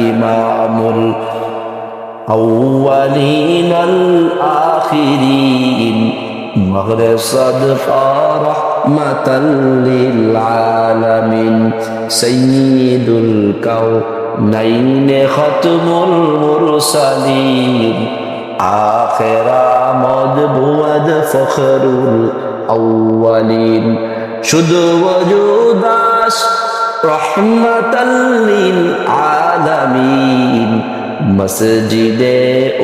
ইমামুল আউয়ালিন আল আখিরিন মাগরে সাদকা রাহমাতাল লিল আলামিন সাইয়্যিদুল কাউনাইন খাতমুল মুরসালিন আখিরা মদবুদ ফখরুল আউয়ালিন শুধু ওজুদাস রহমাতাল লিল আলামিন মসজিদে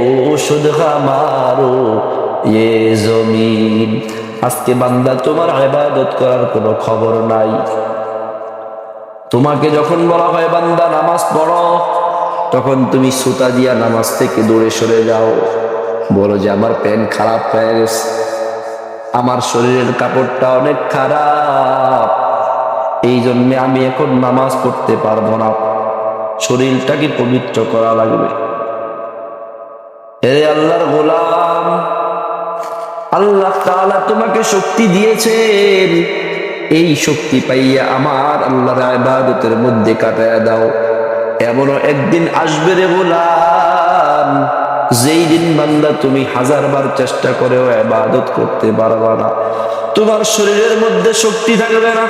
ওষুধ হামারো ये জমিন। আজকে বান্দা তোমার ইবাদত করার কোনো খবর নাই। তোমাকে যখন বলা হয় বান্দা নামাজ পড়ো, তখন তুমি সুতা দিয়া নামাজ থেকে দূরে সরে যাও, বলো যে আমার প্যান্ট খারাপ হয়ে গেছে, আমার শরীরের কাপড়টা অনেক খারাপ, এই জন্য আমি এখন নামাজ পড়তে পারবো না, শরীরটাকে পবিত্র করা লাগবে। হে আল্লাহর গোলাম, আল্লাহ তাআলা তোমাকে শক্তি দিয়েছেন, এই শক্তি পাইয়া আমার আল্লাহর ইবাদতের মধ্যে কাটায়া দাও। এমনও একদিন আসবে রে গোলাম, যেই দিন বান্দা তুমি 1000 বার চেষ্টা করেও ইবাদত করতে পারবা না, তোমার শরীরের মধ্যে শক্তি থাকবে না।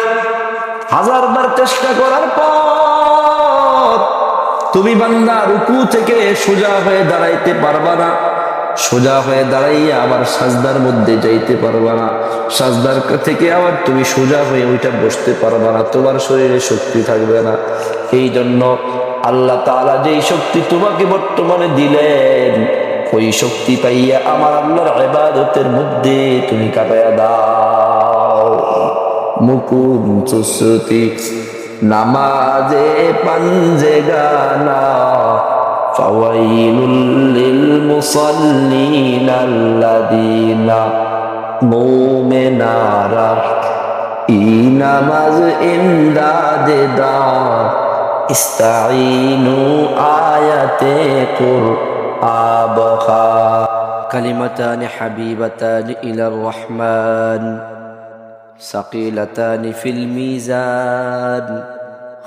1000 বার চেষ্টা করার পর তুমি বান্দা রুকু থেকে সোজা হয়ে দাঁড়াইতে পারবা না, সোজা হয়ে দাঁড়াইয়া আবার সাজদার মধ্যে যাইতে পারবা না, সাজদার থেকে আবার তুমি সোজা হয়ে ওইটা বসতে পারবা না, তোমার শরীরে শক্তি থাকবে না। এই জন্য আল্লাহ তাআলা যেই শক্তি তোমাকে বর্তমানে দিলেন, ওই শক্তি পাইয়া আমার আল্লাহর ইবাদতের মধ্যে তুমি কাটায়া দাও। মুকুম চুসতি নামাজে পাঞ্জে গানা ফাওয়াইলুল লিল মুসাল্লিন আল্লাযীনা মুমিনারা ই নামাজ ইমদাদে দার ইস্তাঈনু আয়াতে কুরআবখা কালিমাতান হাবিবাতান ইলার রহমান ثقيلتان في الميزان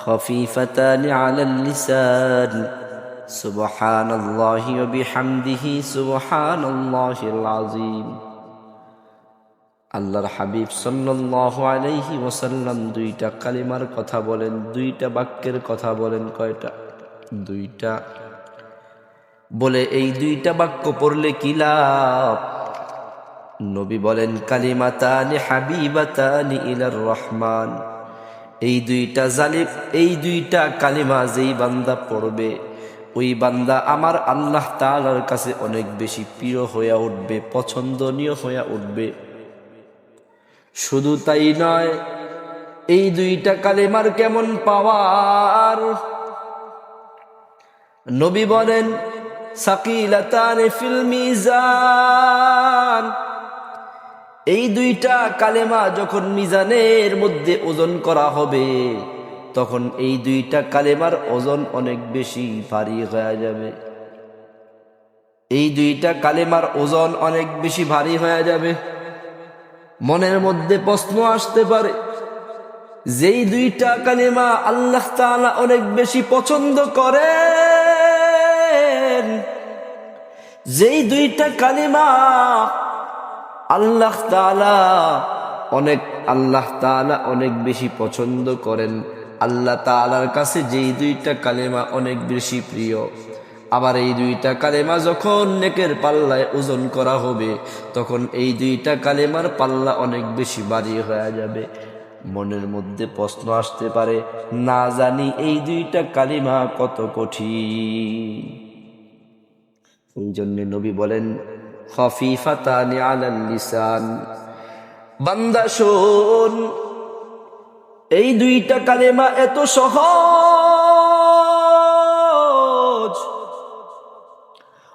خفيفتان على اللسان سبحان الله وبحمده سبحان الله العظيم। আল্লাহর হাবিব সাল্লাল্লাহু আলাইহি ওয়াসাল্লাম দুইটা কালিমার কথা বলেন, দুইটা বাক্যের কথা বলেন। কয়টা? দুইটা। বলে এই দুইটা বাক্য পড়লে কি লাভ? নবী বলেন কালিমাতানি হাবিবাতানি ইলার রহমান, এই দুইটা কালিমা যেই বান্দা পড়বে, ওই বান্দা আমার আল্লাহ তাআলার কাছে অনেক বেশি প্রিয় হয়ে উঠবে, পছন্দনীয় হয়ে উঠবে। শুধু তাই নয়, এই দুইটা কালিমার কেমন পাওয়ার! নবী বলেন সাকিলাতান ফিল মিজান, এই দুইটা কালেমা যখন মিজানের মধ্যে ওজন করা হবে, তখন এই দুইটা কালেমার ওজন অনেক বেশি ভারী হয়ে যাবে। এই দুইটা কালেমার ওজন অনেক বেশি ভারী হয়ে যাবে। মনের মধ্যে প্রশ্ন আসতে পারে, যেই দুইটা কালেমা আল্লাহ তাআলা অনেক বেশি পছন্দ করেন, যেই দুইটা কালেমা আল্লাহ তাআলা অনেক বেশি পছন্দ করেন, আল্লাহ তাআলার কাছে যেই দুইটা কালেমা অনেক বেশি প্রিয়, আবার এই দুইটা কালেমা যখন নেকের পাল্লায় ওজন করা হবে, তখন এই দুইটা কালেমার পাল্লা অনেক বেশি ভারী হয়ে যাবে। মনের মধ্যে প্রশ্ন আসতে পারে, না জানি এই দুইটা কালেমা কত কঠিন। এই জন্য নবী বলেন খাফিফাতানি আলাল লিসান, বান্দা শোন, এই দুইটা কালেমা এত সহজ।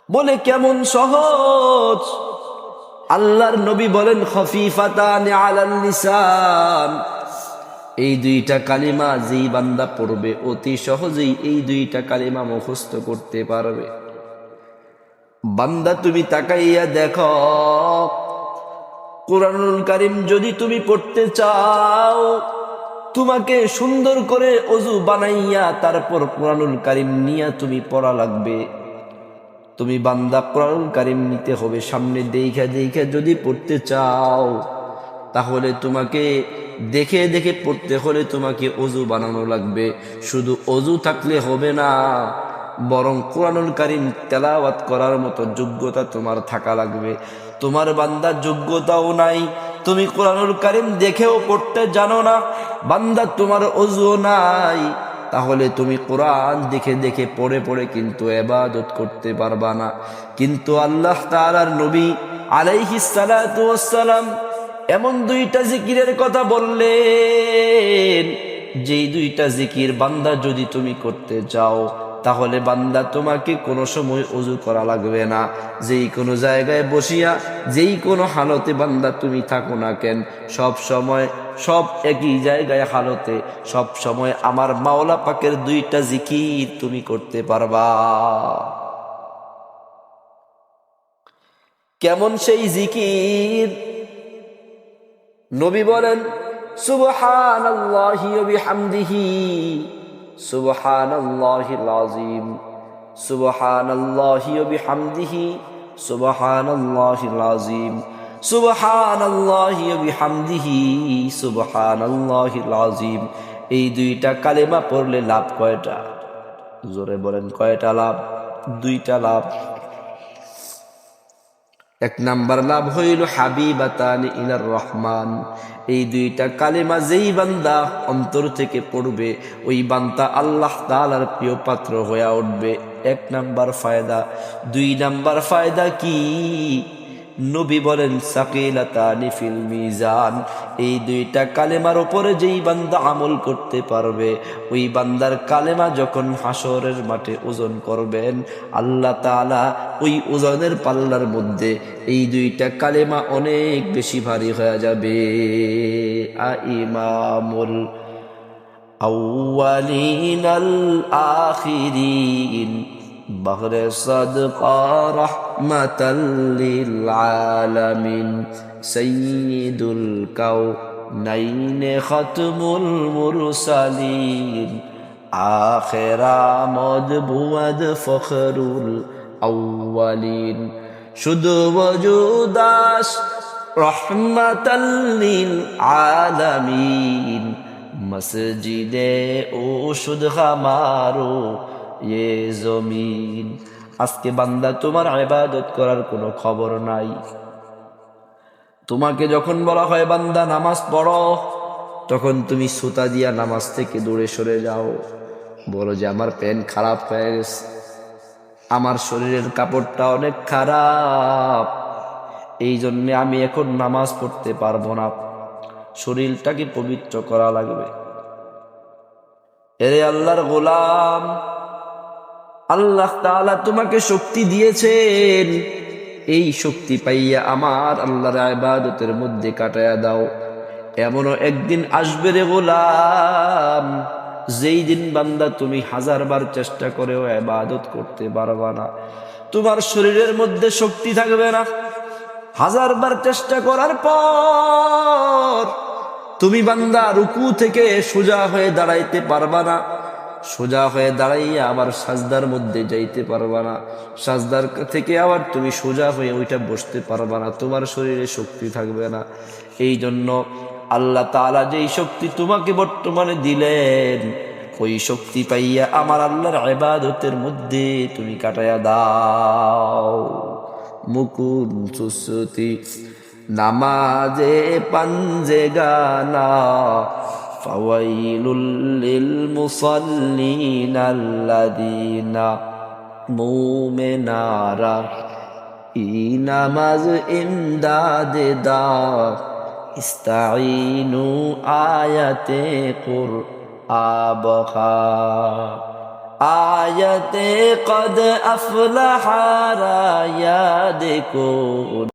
বলে কেমন সহজ? আল্লাহর নবী বলেন খাফিফাতানি আলাল লিসান, এই দুইটা কালেমা যেই বান্দা পড়বে অতি সহজেই এই দুইটা কালেমা মুখস্থ করতে পারবে। বান্দা তুমি তাকাইয়া দেখো, কুরআনুল কারীম যদি তুমি পড়তে চাও, তোমাকে সুন্দর করে অজু বানাইয়া তারপর কোরআনুল কারীম নিয়ে তুমি পড়া লাগবে। তুমি বান্দা কোরআনুল কারীম নিতে হবে সামনে, দেখা দেখা যদি পড়তে চাও তাহলে তোমাকে দেখে দেখে পড়তে হলে তোমাকে অজু বানানো লাগবে। শুধু অজু থাকলে হবে না, বরং কোরআনুল কারীম তেলাওয়াত করার মতো যোগ্যতা তোমার থাকা লাগবে। তোমার বান্দার যোগ্যতাও নাই, তুমি কোরআনুল কারীম দেখেও পড়তে জানো না, বান্দা তোমার অজু নাই, তাহলে তুমি কোরআন দেখে দেখে পড়ে পড়ে কিন্তু ইবাদত করতে পারবা না। কিন্তু আল্লাহ তাআলার নবী আলাইহিস সালাতু ওয়াস সালাম এমন দুইটা জিকিরের কথা বললেন, যেই দুইটা জিকির বান্দা যদি তুমি করতে চাও তাহলে বান্দা তোমাকে কোনো সময় ওযু করা লাগবে না। যেই কোনো জায়গায় বসিয়া যেই কোনো হালতে বান্দা তুমি থাকো না কেন, সব সময় সব একই জায়গায় হালতে সব সময় আমার মাওলা পাকের দুইটা জিকির তুমি করতে পারবা। কেমন সেই জিকির? নবী বলেন, সুবহানাল্লাহি ওয়া বিহামদিহি সুবহানাল্লাহিল আযীম, সুবহানাল্লাহি ওয়া বিহামদিহি সুবহানাল্লাহিল আযীম, সুবহানাল্লাহি ওয়া বিহামদিহি সুবহানাল্লাহিল আযীম। এই দুইটা কালেমা পড়লে লাভ কয়টা? জোরে বলেন, কয়টা লাভ? দুইটা লাভ। এক নাম্বার লাভ হইল হাবিবাতানি ইলার রহমান। এই দুইটা কালেমা যেই বান্দা অন্তর থেকে পড়বে ওই বান্দা আল্লাহ তাআলার প্রিয় পাত্র হয়ে উঠবে। এক নাম্বার ফায়দা। দুই নাম্বার ফায়দা কি? নবী বলেন, সাকিলাতানি ফিল মিজান। এই দুইটা কালেমার উপরে যেই বান্দা আমল করতে পারবে ওই বান্দার কালেমা যখন হাসরের মাঠে ওজন করবেন, আল্লাহ তাআলা ওই ওজনের পাল্লার মধ্যে এই দুইটা কালেমা অনেক বেশি ভারী হয়ে যাবে। ইমামুল আউয়ালিন আল আখিরিন বাহরে সাদকা রাহমাতাল লিল আলামিন সাইয়্যিদুল কাউনাইন খাতমুল মুরসালিন আখিরা মদবুদ ফখরুল আউয়ালিন শুধু ওজুদাস রহমাতাল লিল আলামিন মসজিদে ও শুধ হামারো ये জমিন। আজকে বান্দা তোমার ইবাদত করার কোনো খবর নাই। তোমাকে যখন বলা হয় বান্দা নামাজ পড়ো, তখন তুমি সুতা দিয়া নামাজ থেকে দূরে সরে যাও, বলো যে আমার প্যান্ট খারাপ হয়ে গেছে, আমার শরীরের কাপড়টা অনেক খারাপ, এই জন্য আমি এখন নামাজ পড়তে পারবো না, শরীরটাকে পবিত্র করা লাগবে। এরে আল্লাহর গোলাম, আল্লাহ তাআলা তোমাকে শক্তি দিয়েছেন, এই শক্তি পাইয়া আমার আল্লাহর ইবাদতের মধ্যে কাটায়া দাও। এমনও একদিন আসবে রে গোলাম, যেই দিন বান্দা তুমি 1000 বার চেষ্টা করেও ইবাদত করতে পারবা না, তোমার শরীরের মধ্যে শক্তি থাকবে না। 1000 বার চেষ্টা করার পর তুমি বান্দা রুকু থেকে সোজা হয়ে দাঁড়াইতে পারবা না, সোজা হয়ে দাঁড়াইয়া আবার সাজদার মধ্যে যাইতে পারবা না, সাজদার থেকে আবার তুমি সোজা হয়ে ওইটা বসতে পারবা না, তোমার শরীরে শক্তি থাকবে না। এই জন্য আল্লাহ তাআলা যেই শক্তি তোমাকে বর্তমানে দিলেন, ওই শক্তি পাইয়া আমার আল্লাহর ইবাদতের মধ্যে তুমি কাটায়া দাও। মুকুন সুসতি নামাজে পাঞ্জে গানা ফাওয়াইলুল লিল মুসাল্লিন আল্লাযিনা মুমিনারা ই নামাজ ইমদাদে দা ইস্তাঈনু আয়াতে কুরআবহা আয়াতে কদ আফলাহা রায়া দেখো।